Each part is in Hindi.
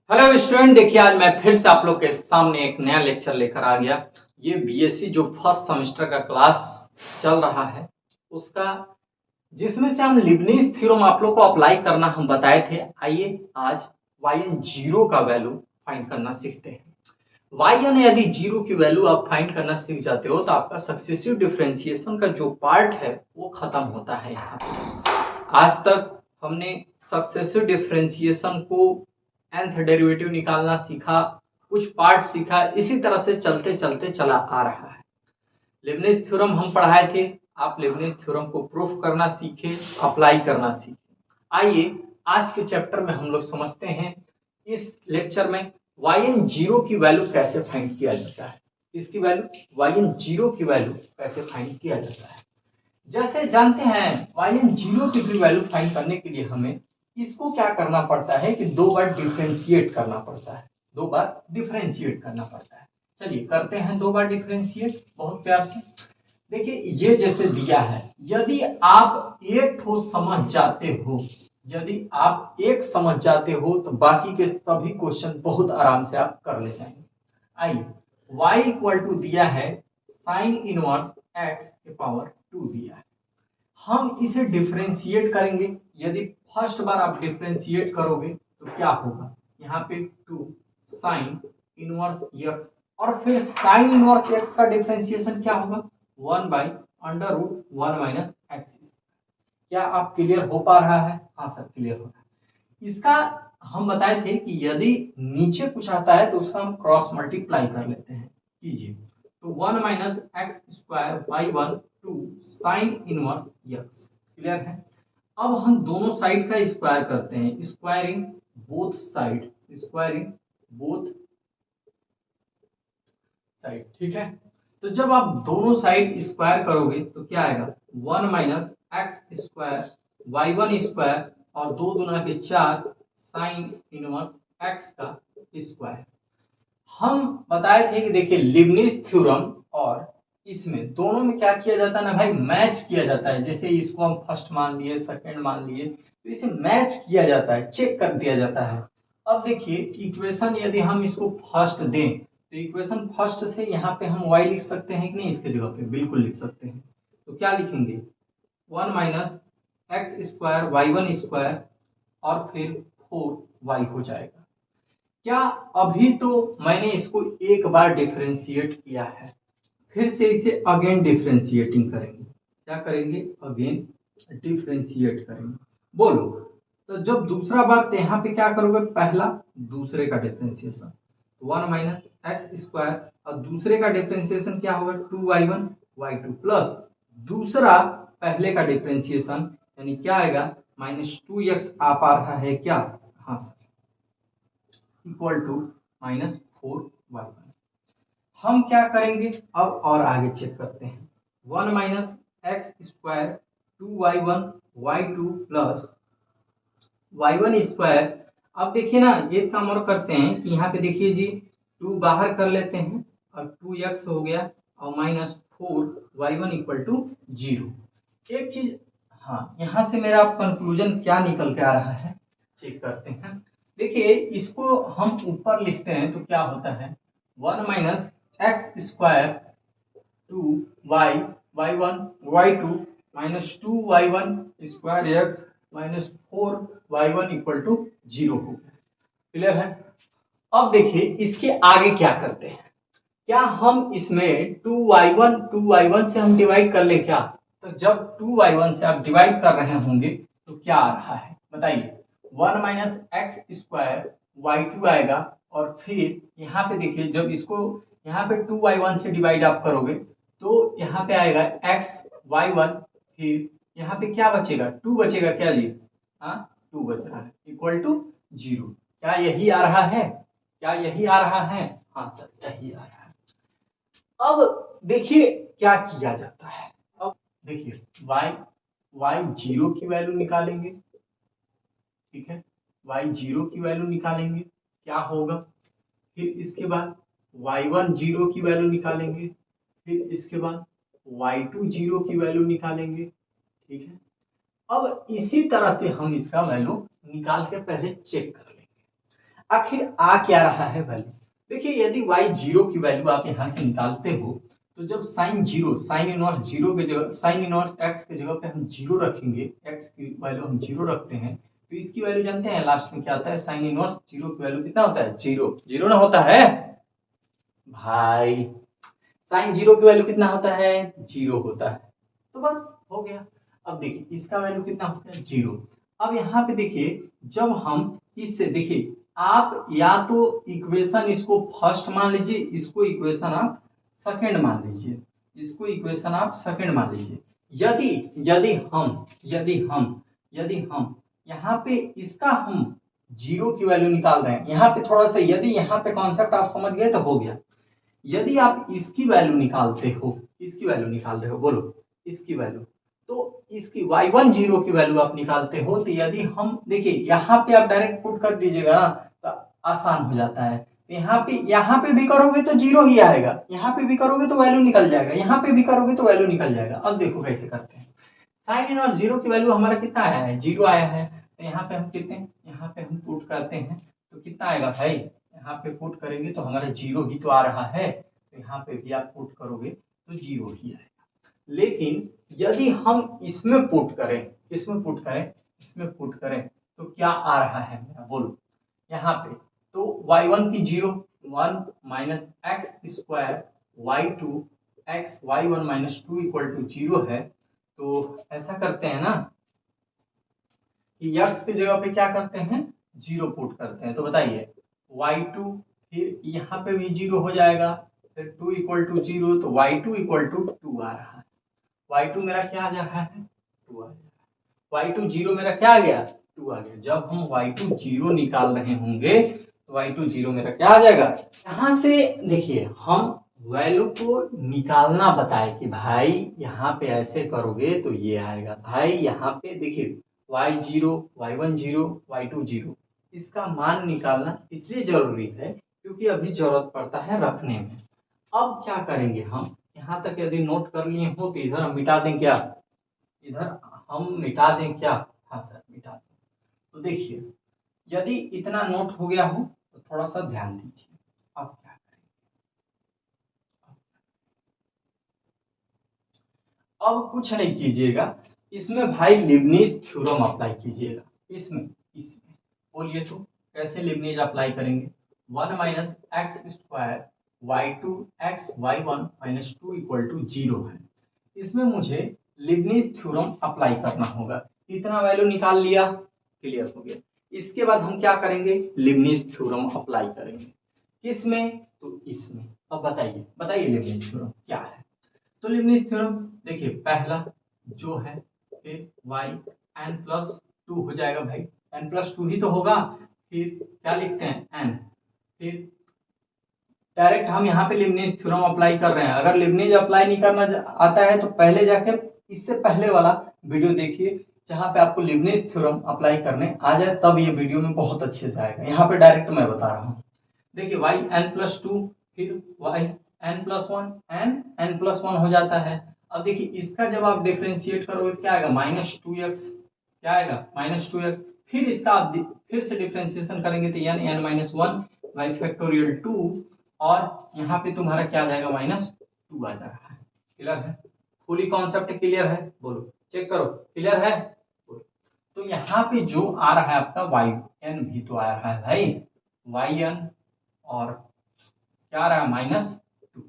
हेलो स्टूडेंट, देखिए आज मैं फिर से आप लोग के सामने एक नया लेक्चर लेकर आ गया। ये बीएससी जो फर्स्ट सेमेस्टर का क्लास चल रहा है उसका, जिसमें से हम लिबनिज थ्योरम आप लोग को अप्लाई करना हम बताए थे। आइए आज yn जीरो का वैल्यू फाइंड करना सीखते हैं। yn यदि जीरो की वैल्यू आप फाइंड करना सीख जाते हो तो आपका सक्सेसिव डिफरेंशिएशन का जो पार्ट है वो खत्म होता है। यहाँ पे आज तक हमने सक्सेसिव डिफरेंशिएशन को nth डेरिवेटिव निकालना सीखा, कुछ पार्ट सीखा, इसी तरह से चलते चलते चला आ रहा है। लिबनिज थ्योरम हम पढ़ाए थे, आप लिबनिज थ्योरम को प्रूफ करना सीखे, अप्लाई करना सीखे। आइए आज के चैप्टर में हम लोग समझते हैं इस लेक्चर में yn जीरो की वैल्यू कैसे फाइंड किया जाता है। इसकी वैल्यू yn जीरो की वैल्यू कैसे फाइंड किया जाता है। जैसे जानते हैं yn जीरो की वैल्यू फाइंड करने के लिए हमें इसको क्या करना पड़ता है कि दो बार डिफरेंशिएट करना पड़ता है, दो बार डिफरेंशिएट करना पड़ता है। चलिए करते हैं दो बार डिफरेंशिएट बहुत प्यार से। देखिए ये जैसे दिया है, यदि आप एक ठो समझ जाते हो, यदि आप एक समझ जाते हो तो बाकी के सभी क्वेश्चन बहुत आराम से आप कर ले जाएंगे। आइए y इक्वल टू दिया है साइन इनवर्स x के पावर 2 दिया है, हम इसे डिफरेंशिएट करेंगे। यदि फर्स्ट बार आप डिफरेंशिएट करोगे तो क्या होगा, यहाँ पे 2 साइन इनवर्स x और फिर साइन इनवर्स x का डिफरेंशिएशन क्या होगा 1 by under root 1 minus x. क्या आप क्लियर हो पा रहा है? हाँ सर क्लियर हो रहा है। इसका हम बताए थे कि यदि नीचे कुछ आता है तो उसका हम क्रॉस मल्टीप्लाई कर लेते हैं। कीजिए तो 1 minus x square by 1 to sine inverse x. Clear है? अब हम दोनों साइड का स्क्वायर करते हैं, squaring both side, squaring both side. ठीक है, तो जब आप दोनों साइड स्क्वायर करोगे तो क्या आएगा 1 minus x square y one square और 2 दूना के 4 साइन इनवर्स एक्स का स्क्वायर। हम बताए थे कि देखिए लिबनिज थ्योरम और इसमें दोनों में क्या किया जाता है ना भाई, मैच किया जाता है। जैसे इसको हम फर्स्ट मान लिए, सेकंड मान लिए, तो इसे मैच किया जाता है, चेक कर दिया जाता है। अब देखिए इक्वेशन यदि हम इसको फर्स्ट दें तो इक्वेशन फर्स्ट से यहाँ पे हम y लिख सकते हैं कि नहीं, इसके जगह पे बिल्कुल लिख सकते हैं। तो क्या लिखेंगे 1 minus x square y one square और फिर 4y हो जाएगा। क्या अभी तो मैंने इसको एक बार डिफरेंशिएट किया है, फिर से इसे अगेन डिफरेंशिएटिंग करेंगे। क्या करेंगे? अगेन डिफरेंशिएट करेंगे। बोलो तो जब दूसरा बार तो यहाँ पे क्या करोगे, पहला दूसरे का डिफरेंशिएशन 1 माइनस एक्स स्क्वायर और दूसरे का डिफरेंशिएशन क्या होगा 2y1 y2 प्लस दूसरा पहले का डिफरेंशिएशन यानी क्या आएगा -2x आ पा रहा है क्या? हाँ सर, इक्वल टू -4y1। हम क्या करेंगे अब और आगे चेक करते हैं 1 minus x square 2y1 y2 plus y1 square. अब देखिए ना एक काम और करते हैं कि यहाँ पे देखिए जी 2 बाहर कर लेते हैं और 2x हो गया और -4y1 इक्वल टू 0। एक चीज, हाँ यहाँ से मेरा कंक्लूजन क्या निकल के आ रहा है चेक करते हैं। देखिए इसको हम ऊपर लिखते हैं तो क्या होता है 1 minus x square 2y y1 y2 -2y1 square x -4y1 equal to 0 हो गया। क्लियर है? अब देखिए इसके आगे क्या करते हैं, क्या हम इसमें 2y1 से हम डिवाइड कर ले क्या? तो जब 2y1 से आप डिवाइड कर रहे होंगे तो क्या आ रहा है बताइए 1 माइनस एक्स स्क्वायर y2 आएगा और फिर यहाँ पे देखिए जब इसको यहाँ पे 2y1 से डिवाइड आप करोगे तो यहाँ पे आएगा x y1, फिर यहाँ पे क्या बचेगा 2 बचेगा क्या जी? हाँ 2 बच रहा है इक्वल टू 0। क्या यही आ रहा है? क्या यही आ रहा है? हाँ सर यही आ रहा है। अब देखिए क्या किया जाता है। अब देखिए y जीरो की वैल्यू निकालेंगे। ठीक है, y जीरो की वैल्यू निकालेंगे क्या होगा, फिर इसके बाद y1 जीरो की वैल्यू निकालेंगे, फिर इसके बाद y2 जीरो की वैल्यू निकालेंगे। ठीक है, अब इसी तरह से हम इसका वैल्यू निकाल के पहले चेक कर लेंगे। आखिर आ क्या रहा है वैल्यू। देखिए यदि y जीरो की वैल्यू आप यहाँ से निकालते हो तो जब sine zero, sine inverse zero के जगह, साइन इनवर्स x के जगह पे हम जीरो रखेंगे, x की वैल्यू हम जीरो रखते हैं, तो इसकी वैल्यू जानते हैं लास्ट में क्या आता है, साइन इनवर्स जीरो की वैल्यू कितना होता है, जीरो। जीरो ना होता है भाई, साइन जीरो की वैल्यू कितना होता है, जीरो होता है। तो बस हो गया। अब देखिए इसका वैल्यू कितना होता है, जीरो। अब यहाँ पे देखिए जब हम इससे, देखिए आप या तो इक्वेशन इसको फर्स्ट मान लीजिए, इसको इक्वेशन आप सेकंड मान लीजिए, इसको इक्वेशन आप सेकंड मान लीजिए। यदि यदि हम यहाँ पे इसका हम जीरो की वैल्यू निकाल रहे हैं, यहाँ पे थोड़ा सा यदि यहाँ पे कॉन्सेप्ट आप समझ गए तो हो गया। यदि आप इसकी वैल्यू निकालते हो, इसकी वैल्यू निकाल रहे हो, बोलो इसकी वैल्यू, तो इसकी y1 जीरो की वैल्यू आप निकालते हो, तो यदि हम देखिए यहाँ पे आप डायरेक्ट पुट कर दीजिएगा ना तो आसान हो जाता है। तो यहाँ पे भी करोगे तो जीरो ही आएगा, यहाँ पे भी करोगे तो वैल्यू निकल जाएगा, यहाँ पे भी करोगे तो वैल्यू निकल जाएगा। अब देखो कैसे करते हैं। साइन इनवर्स जीरो की वैल्यू हमारा कितना आया है, जीरो आया है, तो यहाँ पे हम कितने, यहाँ पे हम पुट करते हैं तो कितना आएगा भाई, यहाँ पे पुट करेंगे तो हमारा जीरो ही तो आ रहा है, तो यहाँ पे भी आप पुट करोगे तो जीरो ही आएगा। लेकिन यदि हम इसमें पुट करें, इसमें पुट करें, इसमें पुट करें तो क्या आ रहा है मेरा, बोलो यहाँ पे, तो y1 की zero, 1 minus x square y2 x y1 minus two equal to zero है। तो ऐसा करते हैं ना कि x की जगह पे क्या करते हैं, जीरो पुट करते हैं, तो बताइए y2, फिर यहाँ पे भी जीरो हो जाएगा, फिर 2 इक्वल टू जीरो, तो y2 इक्वल टू 2 आ रहा है। y2 मेरा क्या आ जा रहा है, 2 आ गया। y2 जीरो मेरा क्या आ गया, 2 आ गया। जब हम y2 जीरो निकाल रहे होंगे तो y2 जीरो मेरा क्या आ जाएगा। यहाँ से देखिए हम वैल्यू को निकालना बताए कि भाई यहाँ पे ऐसे करोगे तो ये आएगा। भाई यहाँ पे देखिए y zero, y1 zero, y2 zero, इसका मान निकालना इसलिए जरूरी है क्योंकि अभी जरूरत पड़ता है रखने में। अब क्या करेंगे हम, यहाँ तक यदि नोट कर लिए हो तो इधर हम मिटा दें क्या, इधर हम मिटा दें क्या, हाँ सर मिटा दें। तो देखिए यदि इतना नोट हो गया हो तो थोड़ा सा ध्यान दीजिए। अब क्या करेंगे, अब कुछ नहीं कीजिएगा, इसमें भाई लिबनीज थ्योरम अप्लाई कीजिएगा। इसमें इसमें बोलिए तो कैसे लिबनीज अप्लाई करेंगे, 1 minus x square y2 x y1 minus two equal to zero है। इसमें मुझे लिबनीज थ्योरम अप्लाई करना होगा। इतना वैल्यू निकाल लिया, क्लियर हो गया। इसके बाद हम क्या करेंगे, लिबनीज थ्योरम अप्लाई करेंगे। किसमें, तो इसमें। अब बताइए बताइए लिबनीज थ्योरम क्या है। तो लिबनीज थ्योरम देखिए पहला जो है फिर y n प्लस टू हो जाएगा, भाई n प्लस टू ही तो होगा, फिर क्या लिखते हैं n, फिर डायरेक्ट हम यहाँ पे लिबनीज थ्योरम अप्लाई कर रहे हैं। अगर लिबनीज अप्लाई नहीं करना आता है तो पहले जाके इससे पहले वाला वीडियो देखिए जहाँ पे आपको लिबनीज थ्योरम अप्लाई करने आ जाए, तब ये वीडियो में बहुत अच्छे से आएगा। यहाँ पे डायरेक्ट मैं बता रहा हूँ। देखिए y n प्लस टू, फिर y n plus one, n plus one हो जाता है। अब देखिए इसका जब आप डिफ्रेंशिएट करोगे तो क्या आएगा, माइनस टू एक्स, क्या आएगा माइनस टू एक्स। फिर इसका आप फिर से डिफ्रेंशिएशन करेंगे तो n minus one by factorial two, और यहाँ पे तुम्हारा क्या आ जाएगा, माइनस टू आ जा रहा है। क्लियर है, फुली कॉन्सेप्ट क्लियर है, बोलो चेक करो क्लियर है, बोलो। तो यहाँ पे जो आ रहा है आपका yn भी तो आ रहा है भाई, yn और क्या आ रहा है माइनस टू।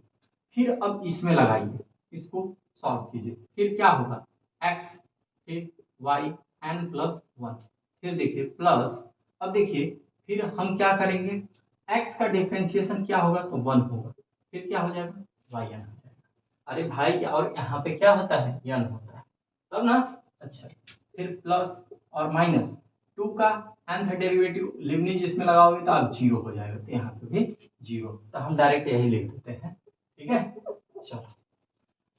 फिर अब इसमें लगाइए, इसको सॉल्व कीजिए, फिर क्या होगा x, फिर yn प्लस वन, फिर देखिए प्लस। अब देखिए फिर हम क्या करेंगे, x का डिफरेंशिएशन क्या होगा, तो वन होगा, फिर क्या हो जाएगा yn हो जाएगा। अरे भाई और यहाँ पे क्या होता है, n होता है तब ना, अच्छा। फिर प्लस और माइनस टू का nth डेरिवेटिव लिबनीज इसमें लगाओगे तो आप जीरो हो जाएगा, तो यहाँ पे भी जीरो, तो हम डायरेक्ट यही लिख देते हैं। ठीक है, चलो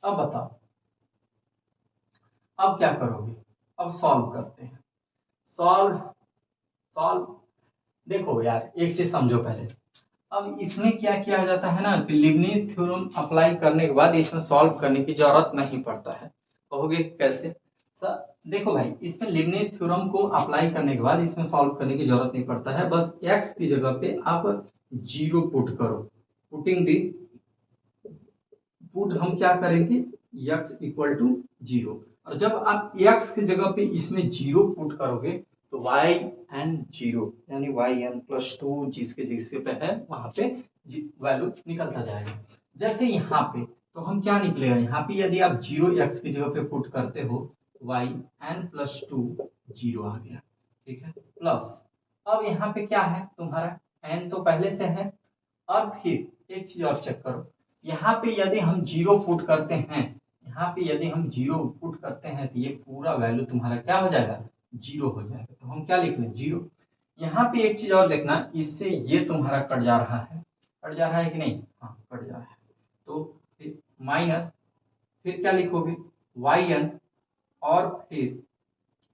अब बताओ अब क्या करोगे, अब सॉल्व करते हैं। सॉल्व सॉल्व देखो यार एक चीज समझो पहले। अब इसमें क्या किया जाता है ना कि लिबनीज थ्योरम अप्लाई करने के बाद इसमें सॉल्व करने की जरूरत नहीं पड़ता है। कहोगे कैसे, देखो भाई, इसमें लीबनिज़ थ्योरम को अप्लाई करने के बाद इसमें सॉल्व करने की जरूरत नहीं पड़ता है, बस x की जगह पे आप 0 पुट करो। पुटिंग दी पुट हम क्या करेंगे, x इक्वल टू 0, और जब आप x की जगह पे इसमें 0 पुट करोगे तो y n 0 यानी yn+2 जिसके जिसके पे है वहां पे वैल्यू निकलता जाएगा। जैसे यहाँ पे तो हम क्या निकलेगा, यहाँ पे यदि आप 0 x की जगह पे पुट करते हो yn+2 0 आ गया, ठीक है। प्लस अब यहाँ पे क्या है तुम्हारा, n तो पहले से है, और फिर एक चीज और चेक करो, यहाँ पे यदि हम 0 पुट करते हैं, यहाँ पे यदि हम 0 पुट करते हैं तो ये पूरा वैल्यू तुम्हारा क्या हो जाएगा, 0 हो जाएगा। तो हम क्या लिख लें, 0। यहाँ पे एक चीज और देखना, इससे ये तुम्हारा कट जा रहा है, कट जा रहा है कि नहीं, हाँ कट जा रहा है। तो फिर माइनस, फिर क्या लिखोगे yn, और फिर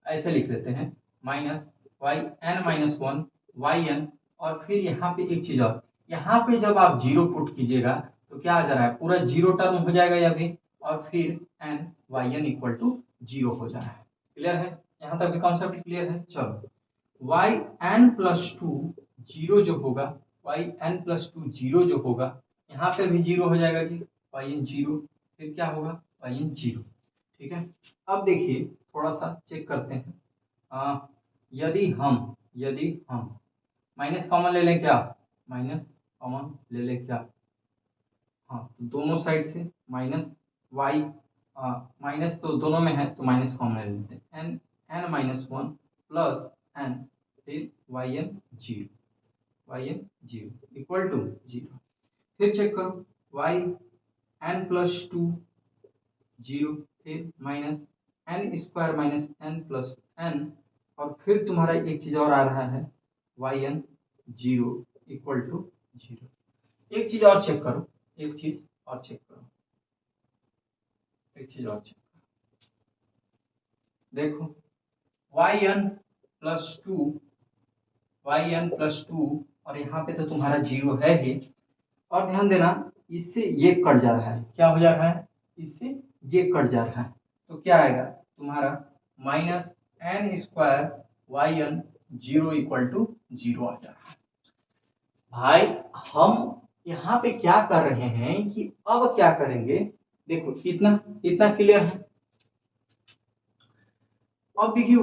ऐसे लिख लेते हैं माइनस yn-1 yn, और फिर यहाँ पे एक चीज और, यहाँ पे जब आप 0 पुट कीजिएगा तो क्या आ जा रहा है, पूरा 0 टर्म हो जाएगा ये भी, और फिर yn इक्वल टू 0 हो जा रहा है। क्लियर है, यहाँ तक भी कॉन्सेप्ट क्लियर है। चलो yn+2 0 जो होगा, yn+2 0 जो होगा, यहाँ पे भी 0 हो जाएगा जी, yn 0, फिर क्या होगा yn 0, ठीक है। अब देखिए थोड़ा सा चेक करते हैं, यदि हम माइनस कॉमन ले लें, क्या माइनस कॉमन ले लें क्या, हाँ तो दोनों साइड से माइनस वाई, माइनस तो दोनों में है तो माइनस कॉमन ले लेते हैं, n-1 प्लस n, फिर yn 0 इक्वल टू 0। फिर चेक करो yn+2 0, फिर माइनस n² माइनस n+n, और फिर तुम्हारा एक चीज और आ रहा है yn 0 इक्वल टू 0। एक चीज और चेक करो, एक चीज और चेक करो, देखो yn+2 और यहाँ पे तो तुम्हारा 0 है ही, और ध्यान देना इससे ये कट जा रहा है, क्या हो जा रहा है, इससे ये कट जा रहा है, तो क्या आएगा तुम्हारा -n² yn 0 इक्वल टू 0 आ जा रहा है। भाई हम यहाँ पे क्या कर रहे हैं कि अब क्या करेंगे, देखो इतना क्लियर है। अब देखिए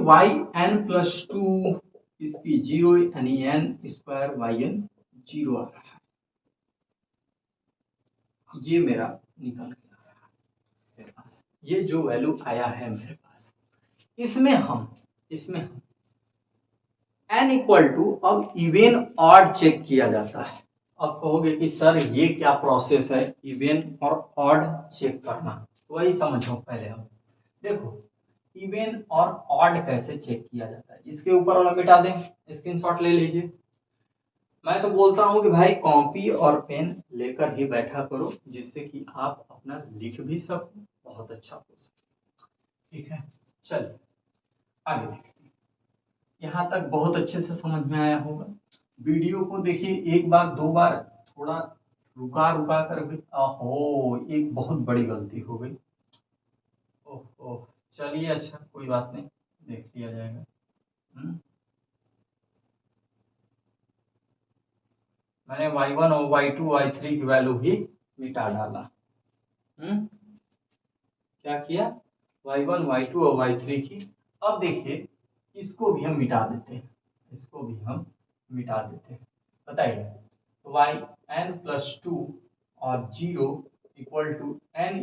yn+2 इसकी 0 यानी n² yn 0 आ रहा है, ये मेरा निकल गया मेरे पास, ये जो वैल्यू आया है मेरे पास, इसमें हम n इक्वल टू अब इवन ऑड चेक किया जाता है। अब कहोगे कि सर ये क्या प्रोसेस है, इवन और ऑड चेक करना, तो वही समझो पहले हम। देखो इवन और ऑड कैसे चेक किया जाता है, इसके ऊपर वाला मिटा दें, स्क्रीनशॉट ले लीजिए। मैं तो बोलता हूँ कि भाई कॉपी और पेन लेकर ही बैठा करो, जिससे कि आप अपना लिख भी सको, बहुत अच्छा हो सके, ठीक है। चलिए आगे देखते हैं, यहाँ तक बहुत अच्छे से समझ में आया होगा। वीडियो को देखिए एक बार दो बार, थोड़ा रुका रुका कर भी, ओहो एक बहुत बड़ी गलती हो गई, ओह चलिए अच्छा कोई बात नहीं, देख लिया जाएगा। मैंने y1 और y2 y3 की वैल्यू ही मिटा डाला। क्या किया, y1 y2 और y3 की। अब देखिए इसको भी हम मिटा देते हैं, बताइए तो yn+2 और 0 इक्वल टू n²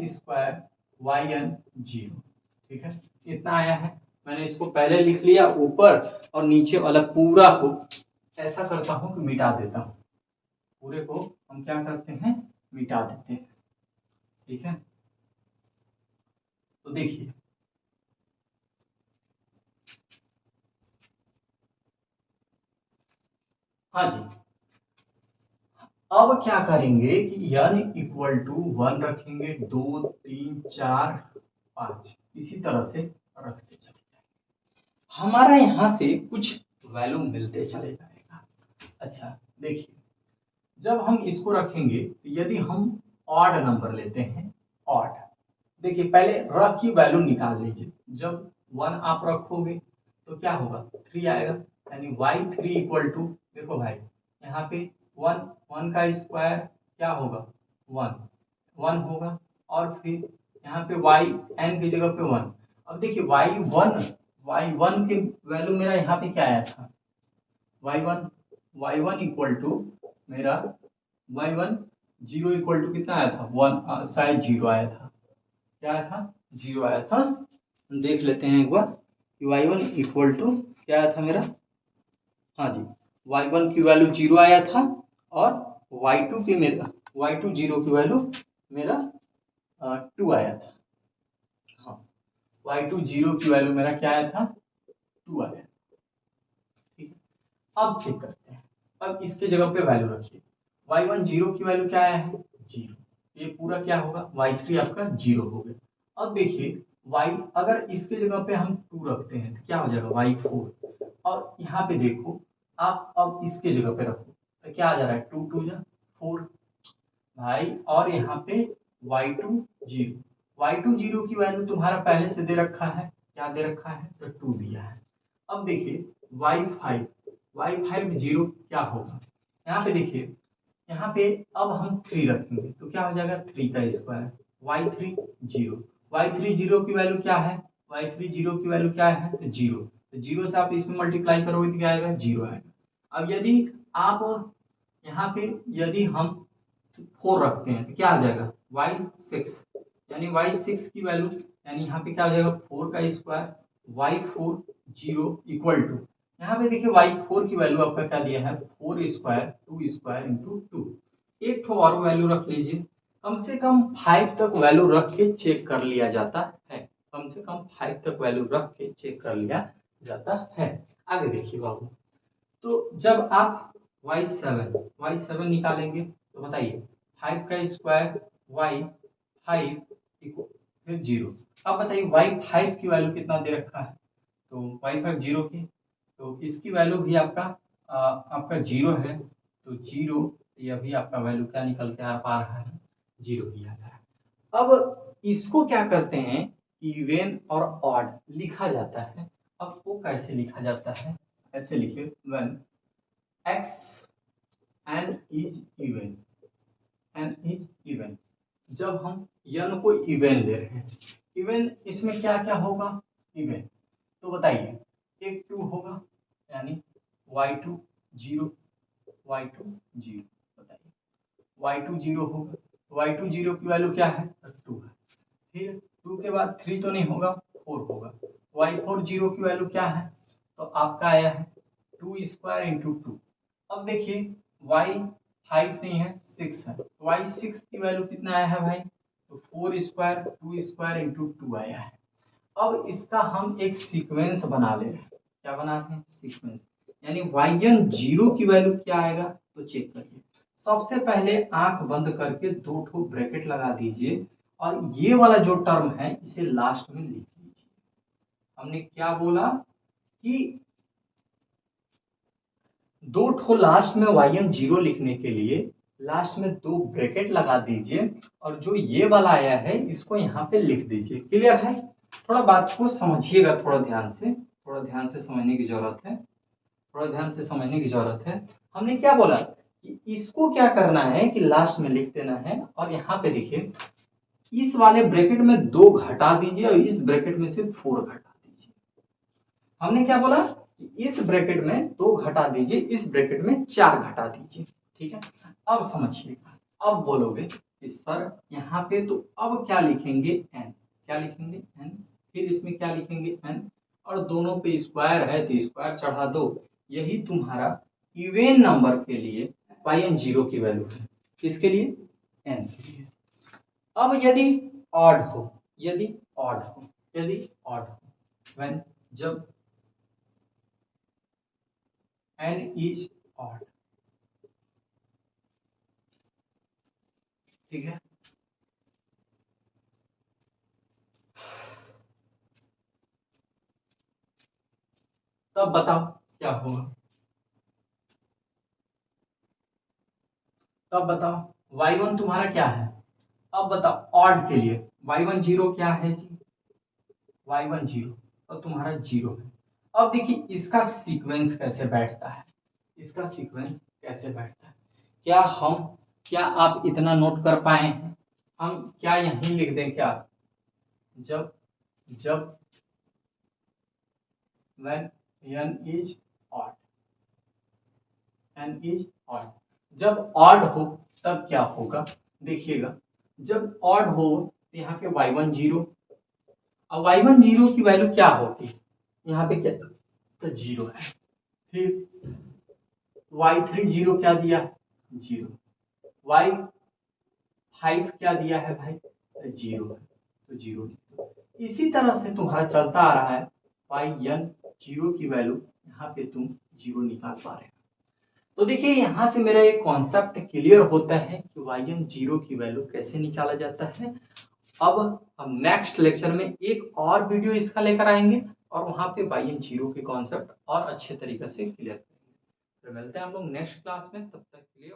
yn 0, ठीक है। इतना आया है, मैंने इसको पहले लिख लिया ऊपर, और नीचे वाला पूरा को ऐसा करता हूँ कि मिटा देता हूँ, पूरे को हम क्या करते हैं, मिटा देते हैं, ठीक है। तो देखिए हाँ जी, अब क्या करेंगे कि n इक्वल टू 1 रखेंगे, 2 3 4 5 इसी तरह से रखते चले जाएंगे, हमारा यहाँ से कुछ वैल्यू मिलते चले जाएगा। अच्छा देखिए जब हम इसको रखेंगे, यदि हम ऑड नंबर लेते हैं, ऑड, देखिए पहले र की वैल्यू निकाल लीजिए, जब 1 आप रखोगे तो क्या होगा 3 आएगा, यानी y3 इक्वल टू, देखो भाई यहाँ पे 1 का स्क्वायर क्या होगा 1 होगा, और फिर यहाँ पे y n की जगह पे 1। अब देखिए y1 की वैल्यू मेरा यहाँ पे क्या आया था y1 इक्वल टू मेरा y1 जीरो इक्वल टू कितना आया था 1, शायद जीरो आया था, क्या आया था जीरो आया था। देख लेते हैं एक बार कि y1 इक्वल टू क्या आया था मेरा, हाँ जी y1 की वैल्यू जीरो आया था, और y2 जीरो की वैल्यू मेरा 2 आया था। हाँ y2 जीरो की वैल्यू मेरा क्या आया था 2 आया। ठीक है, अब चेक करते हैं, अब इसके जगह पे वैल्यू रखिए, y1 जीरो की वैल्यू क्या आया है जीरो, ये पूरा क्या होगा y3 आपका जीरो हो गया। अब देखिए y, अगर इसके जगह पे हम 2 रखते हैं तो क्या हो जाएगा y4, और यहाँ पे देखो आप अब इसके जगह पे रखो तो क्या आ जा रहा है 2 2 जा 4 भाई, और यहाँ पे y2 जीरो की वैल्यू तुम्हारा पहले से दे रखा है, क्या दे रखा है तो 2 दिया है। अब देखिए y5 जीरो क्या होगा, यहाँ पे देखिए यहाँ पे अब हम 3 रखेंगे तो क्या हो जाएगा 3 का स्क्वायर y3 जीरो की वैल्यू क्या है, y3 जीरो की वैल्यू क्या है तो जीरो, तो जीरो से आप इसमें मल्टीप्लाई करोगे तो क्या आएगा जीरो आएगा। अब यदि आप यहाँ पे यदि हम 4 रखते हैं तो क्या आ जाएगा y6, यानी y6 की वैल्यू, यानी यहाँ पे क्या हो जाएगा 4 का square y4 zero equal to, यहाँ पे देखिए y4 की वैल्यू आपका क्या दिया है 4 स्क्वायर 2 स्क्वायर इंटू 2, एक ठो और वैल्यू रख लीजिए, कम से कम 5 तक वैल्यू रख के चेक कर लिया जाता है, कम से कम 5 तक वैल्यू रख के चेक कर लिया जाता है। आगे देखिए बाबू, तो जब आप y7 निकालेंगे तो बताइए 5 का स्क्वायर y5 फिर जीरो। अब बताइए y5 की वैल्यू कितना दे रखा है तो y5 जीरो की, तो इसकी वैल्यू भी आपका जीरो है, तो जीरो ये भी आपका वैल्यू क्या निकल के आ पा रहा है जीरो ही आ रहा है। अब इसको क्या करते हैं इवन और ऑड लिखा जाता है, अब वो कैसे लिखा जाता है, ऐसे लिखे when x n is even, जब हम n को इवन ले रहे हैं, इवन इसमें क्या क्या होगा इवन, तो बताइए एक 2 होगा, यानी y2 जीरो बताइए y2 जीरो होगा, y2 जीरो की वैल्यू क्या है 2 है, फिर 2 के बाद 3 तो नहीं होगा 4 होगा, y4 जीरो की वैल्यू क्या है तो आपका आया है 2 स्क्वायर इंटू 2। अब देखिए y5 नहीं है 6 है, तो y6 की वैल्यू कितना आया है भाई तो 4 स्क्वायर 2 स्क्वायर इंटू 2 आया है। अब इसका हम एक सीक्वेंस बना ले रहे हैं, क्या बनाते हैं सीक्वेंस, यानी yn जीरो की वैल्यू क्या आएगा तो चेक करिए, सबसे पहले आंख बंद करके 2 ठो ब्रैकेट लगा दीजिए, और ये वाला जो टर्म है इसे लास्ट में लिख लीजिए। हमने क्या बोला कि 2 ठो लास्ट में yn जीरो लिखने के लिए लास्ट में 2 ब्रैकेट लगा दीजिए, और जो ये वाला आया है इसको यहाँ पे लिख दीजिए। क्लियर है, थोड़ा बात को समझिएगा, थोड़ा ध्यान से समझने की जरूरत है, थोड़ा ध्यान से समझने की जरूरत है। हमने क्या बोला कि इसको क्या करना है कि लास्ट में लिख देना है, और यहाँ पे देखिए इस वाले ब्रैकेट में 2 घटा दीजिए और इस ब्रैकेट में से 4 घटा दीजिए। हमने क्या बोला कि इस ब्रैकेट में 2 घटा दीजिए, इस ब्रैकेट में 4 घटा दीजिए। ठीक है, अब समझिएगा, अब बोलोगे कि सर यहाँ पे तो अब क्या लिखेंगे n, क्या लिखेंगे n, फिर इसमें क्या लिखेंगे n, और दोनों पे स्क्वायर है तो स्क्वायर चढ़ा दो, यही तुम्हारा इवन नंबर के लिए yn जीरो की वैल्यू है, किसके लिए n के लिए। अब यदि ऑड हो व्हेन जब n इज ऑड, ठीक है, तब बताओ क्या होगा, तब बताओ y1 तुम्हारा क्या है, अब बताओ ऑड के लिए y1 जीरो क्या है जी y1 जीरो, और तुम्हारा 0 है। अब देखिए इसका सीक्वेंस कैसे बैठता है, इसका सीक्वेंस कैसे बैठता है। क्या आप इतना नोट कर पाए हैं? हम क्या यहीं लिख दें क्या? जब when n is odd, n is odd, जब ऑड हो तब क्या होगा देखिएगा। जब ऑड हो तो यहाँ पे y1 0, और y1 0 की वैल्यू क्या होती है यहाँ पे, क्या तो 0 है। फिर y3 0 क्या दिया, 0, y5 क्या दिया है भाई, 0 है, तो 0। इसी तरह से तुम्हारा चलता आ रहा है, yn 0 की वैल्यू यहाँ पे तुम 0 निकाल पा रहे हो। तो देखिए यहाँ से मेरा एक कॉन्सेप्ट क्लियर होता है कि yn 0 की वैल्यू कैसे निकाला जाता है। अब हम नेक्स्ट लेक्चर में एक और वीडियो इसका लेकर आएंगे और वहां पे yn 0 के कॉन्सेप्ट और अच्छे तरीके से क्लियर करेंगे। फिर मिलते हैं हम लोग नेक्स्ट क्लास में, तब तक के लिए